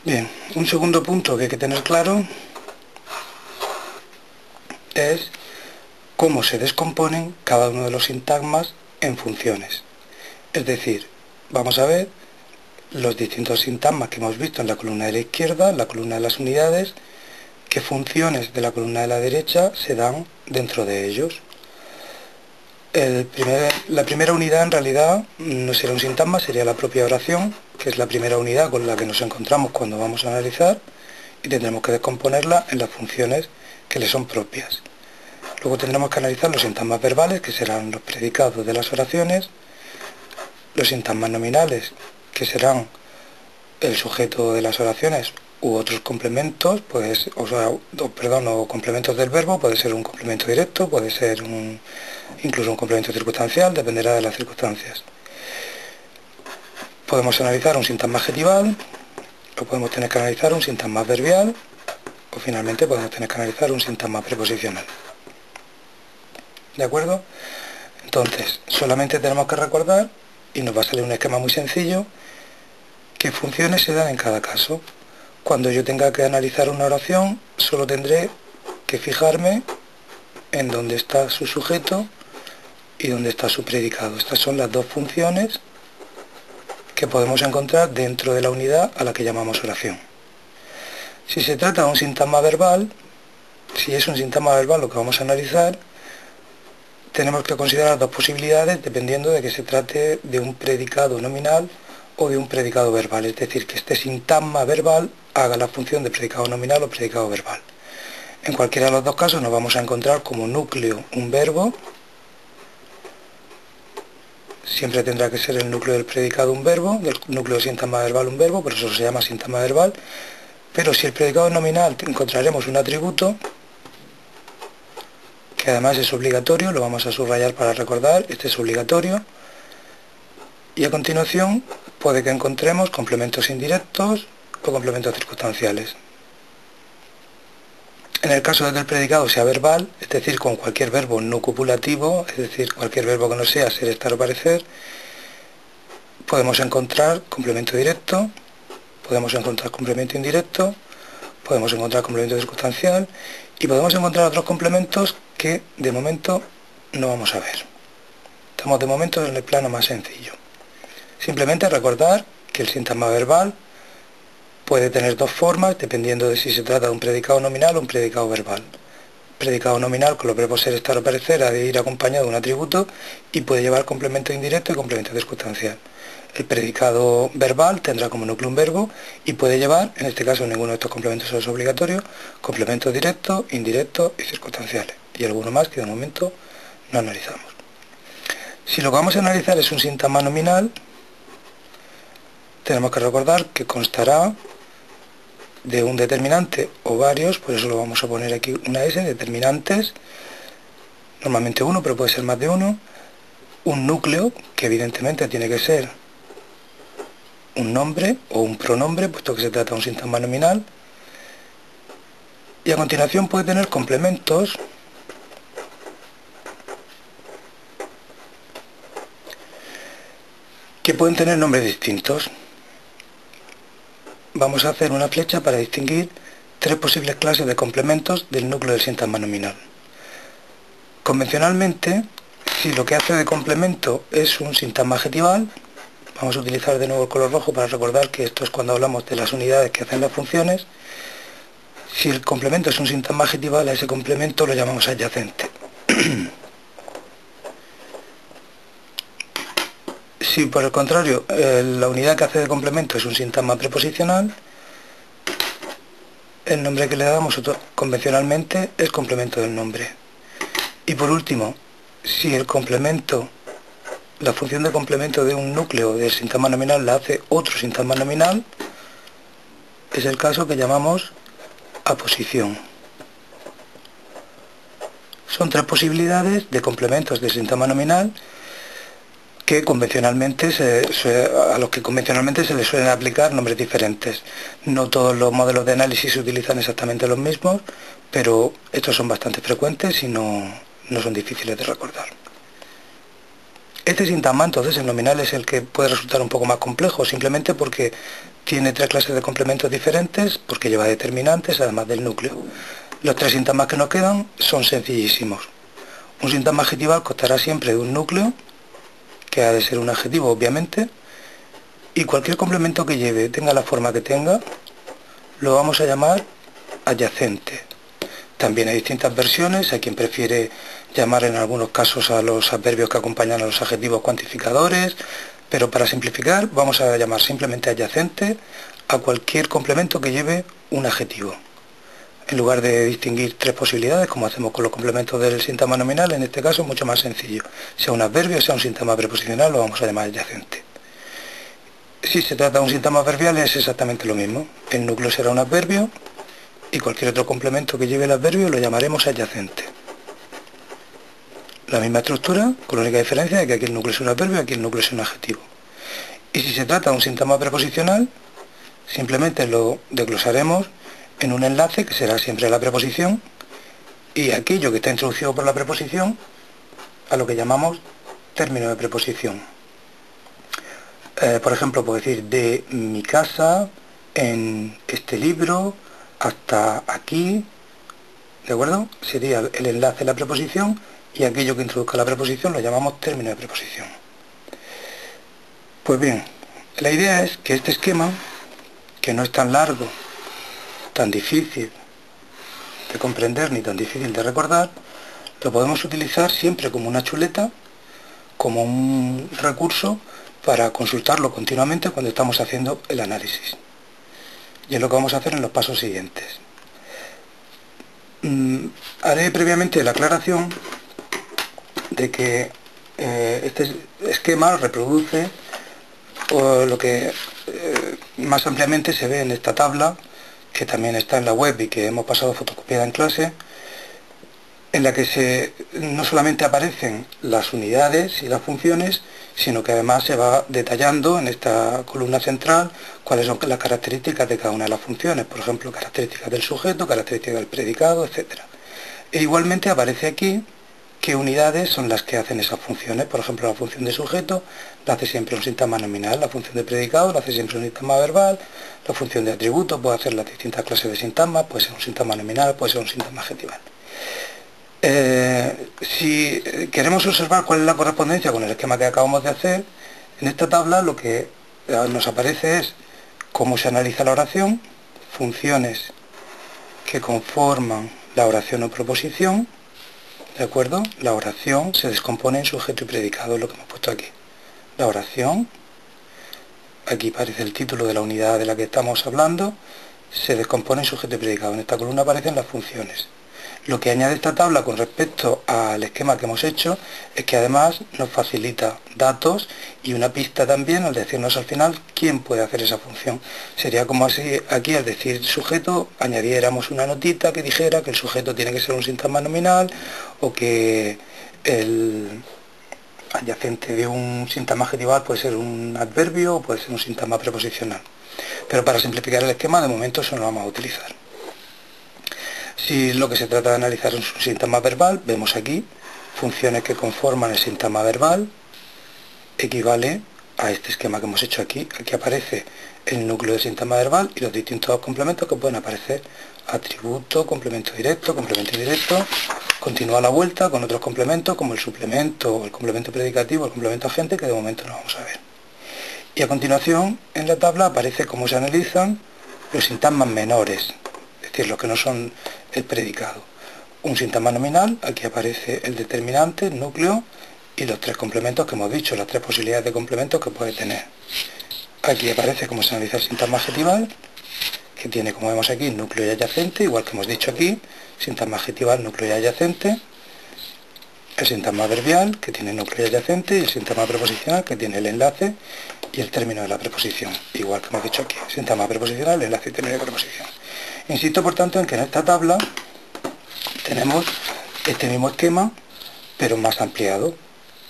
Bien, un segundo punto que hay que tener claro es cómo se descomponen cada uno de los sintagmas en funciones. Es decir, vamos a ver los distintos sintagmas que hemos visto en la columna de la izquierda, en la columna de las unidades, qué funciones de la columna de la derecha se dan dentro de ellos. La primera unidad en realidad no será un sintagma, sería la propia oración, que es la primera unidad con la que nos encontramos cuando vamos a analizar, y tendremos que descomponerla en las funciones que le son propias. Luego tendremos que analizar los sintagmas verbales, que serán los predicados de las oraciones, los sintagmas nominales, que serán el sujeto de las oraciones u otros complementos, o complementos del verbo, puede ser un complemento directo, puede ser incluso un complemento circunstancial, dependerá de las circunstancias. Podemos analizar un sintagma adjetival, o podemos tener que analizar un sintagma adverbial, o finalmente podemos tener que analizar un sintagma preposicional. ¿De acuerdo? Entonces, solamente tenemos que recordar, y nos va a salir un esquema muy sencillo, qué funciones se dan en cada caso. Cuando yo tenga que analizar una oración, solo tendré que fijarme en dónde está su sujeto y dónde está su predicado. Estas son las dos funciones que podemos encontrar dentro de la unidad a la que llamamos oración. Si se trata de un sintagma verbal, si es un sintagma verbal lo que vamos a analizar, tenemos que considerar dos posibilidades dependiendo de que se trate de un predicado nominal o de un predicado verbal, es decir, que este sintagma verbal haga la función de predicado nominal o predicado verbal. En cualquiera de los dos casos nos vamos a encontrar como núcleo un verbo, siempre tendrá que ser el núcleo del predicado un verbo, del núcleo del sintagma verbal un verbo, por eso se llama sintagma verbal, pero si el predicado es nominal encontraremos un atributo, que además es obligatorio, lo vamos a subrayar para recordar, este es obligatorio, y a continuación puede que encontremos complementos indirectos o complementos circunstanciales. En el caso de que el predicado sea verbal, es decir, con cualquier verbo no copulativo, es decir, cualquier verbo que no sea ser, estar o parecer, podemos encontrar complemento directo, podemos encontrar complemento indirecto, podemos encontrar complemento circunstancial y podemos encontrar otros complementos que de momento no vamos a ver. Estamos de momento en el plano más sencillo. Simplemente recordar que el sintagma verbal puede tener dos formas dependiendo de si se trata de un predicado nominal o un predicado verbal. Predicado nominal con los verbos ser, estar o parecer ha de ir acompañado de un atributo y puede llevar complemento indirecto y complemento circunstancial. El predicado verbal tendrá como núcleo un verbo y puede llevar, en este caso ninguno de estos complementos es obligatorio, complementos directos, indirectos y circunstanciales. Y alguno más que de momento no analizamos. Si lo que vamos a analizar es un sintagma nominal, tenemos que recordar que constará de un determinante o varios, por eso lo vamos a poner aquí una S, determinantes, normalmente uno, pero puede ser más de uno, un núcleo, que evidentemente tiene que ser un nombre o un pronombre, puesto que se trata de un sintagma nominal, y a continuación puede tener complementos que pueden tener nombres distintos. Vamos a hacer una flecha para distinguir tres posibles clases de complementos del núcleo del sintagma nominal. Convencionalmente, si lo que hace de complemento es un sintagma adjetival, vamos a utilizar de nuevo el color rojo para recordar que esto es cuando hablamos de las unidades que hacen las funciones. Si el complemento es un sintagma adjetival, a ese complemento lo llamamos adyacente. Si por el contrario la unidad que hace de complemento es un sintagma preposicional, el nombre que le damos convencionalmente es complemento del nombre. Y por último, si el complemento, la función de complemento de un núcleo del sintagma nominal la hace otro sintagma nominal, es el caso que llamamos aposición. Son tres posibilidades de complementos del sintagma nominal que convencionalmente a los que convencionalmente se les suelen aplicar nombres diferentes. No todos los modelos de análisis se utilizan exactamente los mismos, pero estos son bastante frecuentes y no son difíciles de recordar. Este sintagma, entonces, el nominal es el que puede resultar un poco más complejo, simplemente porque tiene 3 clases de complementos diferentes, porque lleva determinantes, además del núcleo. Los 3 sintagmas que nos quedan son sencillísimos. Un sintagma adjetival constará siempre de un núcleo, que ha de ser un adjetivo, obviamente, y cualquier complemento que lleve, tenga la forma que tenga, lo vamos a llamar adyacente. También hay distintas versiones, hay quien prefiere llamar en algunos casos a los adverbios que acompañan a los adjetivos cuantificadores, pero para simplificar vamos a llamar simplemente adyacente a cualquier complemento que lleve un adjetivo. En lugar de distinguir 3 posibilidades, como hacemos con los complementos del sintagma nominal, en este caso es mucho más sencillo. Sea un adverbio, sea un sintagma preposicional, lo vamos a llamar adyacente. Si se trata de un sintagma adverbial es exactamente lo mismo. El núcleo será un adverbio y cualquier otro complemento que lleve el adverbio lo llamaremos adyacente. La misma estructura, con la única diferencia de que aquí el núcleo es un adverbio y aquí el núcleo es un adjetivo. Y si se trata de un sintagma preposicional, simplemente lo desglosaremos en un enlace que será siempre la preposición y aquello que está introducido por la preposición a lo que llamamos término de preposición. Por ejemplo, puedo decir de mi casa, en este libro, hasta aquí, ¿de acuerdo? Sería el enlace de la preposición y aquello que introduzca la preposición lo llamamos término de preposición. Pues bien, la idea es que este esquema, que no es tan largo, tan difícil de comprender ni tan difícil de recordar, lo podemos utilizar siempre como una chuleta, como un recurso para consultarlo continuamente cuando estamos haciendo el análisis. Y es lo que vamos a hacer en los pasos siguientes. Haré previamente la aclaración de que este esquema reproduce lo que más ampliamente se ve en esta tabla, que también está en la web y que hemos pasado fotocopiada en clase, en la que no solamente aparecen las unidades y las funciones, sino que además se va detallando en esta columna central cuáles son las características de cada una de las funciones, por ejemplo, características del sujeto, características del predicado, etc. E igualmente aparece aquí qué unidades son las que hacen esas funciones. Por ejemplo, la función de sujeto la hace siempre un sintagma nominal, la función de predicado la hace siempre un sintagma verbal, la función de atributo puede hacer las distintas clases de sintagmas, puede ser un sintagma nominal, puede ser un sintagma adjetival. Si queremos observar cuál es la correspondencia con el esquema que acabamos de hacer, en esta tabla lo que nos aparece es cómo se analiza la oración, funciones que conforman la oración o proposición, ¿de acuerdo? La oración se descompone en sujeto y predicado, es lo que hemos puesto aquí. La oración, aquí aparece el título de la unidad de la que estamos hablando, se descompone en sujeto y predicado. En esta columna aparecen las funciones. Lo que añade esta tabla con respecto al esquema que hemos hecho es que además nos facilita datos y una pista también al decirnos al final quién puede hacer esa función. Sería como así aquí al decir sujeto añadiéramos una notita que dijera que el sujeto tiene que ser un sintagma nominal o que el adyacente de un sintagma adjetival puede ser un adverbio o puede ser un sintagma preposicional. Pero para simplificar el esquema de momento eso no lo vamos a utilizar. Si lo que se trata de analizar es un sintagma verbal, vemos aquí funciones que conforman el sintagma verbal, equivale a este esquema que hemos hecho aquí. Aquí aparece el núcleo del sintagma verbal y los distintos complementos que pueden aparecer: atributo, complemento directo, complemento indirecto. Continúa la vuelta con otros complementos como el suplemento, el complemento predicativo, el complemento agente, que de momento no vamos a ver. Y a continuación en la tabla aparece cómo se analizan los sintagmas menores, es decir, los que no son el predicado. Un sintagma nominal, aquí aparece el determinante, el núcleo, y los 3 complementos que hemos dicho, las 3 posibilidades de complementos que puede tener. Aquí aparece cómo se analiza el sintagma adjetival, que tiene, como vemos aquí, núcleo y adyacente, igual que hemos dicho aquí, sintagma adjetival, núcleo y adyacente. El sintagma adverbial, que tiene núcleo y adyacente, y el sintagma preposicional, que tiene el enlace y el término de la preposición, igual que hemos dicho aquí, sintagma preposicional, enlace y término de preposición. Insisto, por tanto, en que en esta tabla tenemos este mismo esquema, pero más ampliado.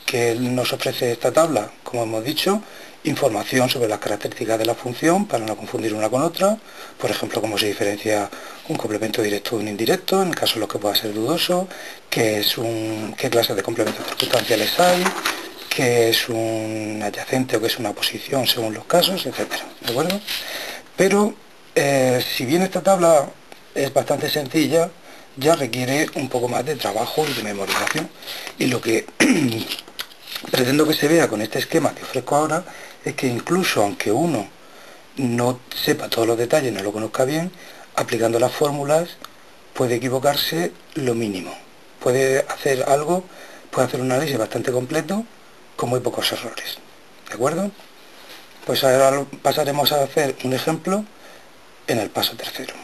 Que nos ofrece esta tabla, como hemos dicho, información sobre las características de la función para no confundir una con otra, por ejemplo, cómo se diferencia un complemento directo de un indirecto, en el caso de los que pueda ser dudoso, qué clases de complementos circunstanciales hay, qué es un adyacente o qué es una posición según los casos, etcétera, ¿de acuerdo? Pero si bien esta tabla es bastante sencilla, ya requiere un poco más de trabajo y de memorización. Y lo que pretendo que se vea con este esquema que ofrezco ahora es que incluso aunque uno no sepa todos los detalles, no lo conozca bien, aplicando las fórmulas puede equivocarse lo mínimo. Puede hacer algo, puede hacer un análisis bastante completo con muy pocos errores. ¿De acuerdo? Pues ahora pasaremos a hacer un ejemplo en el paso tercero.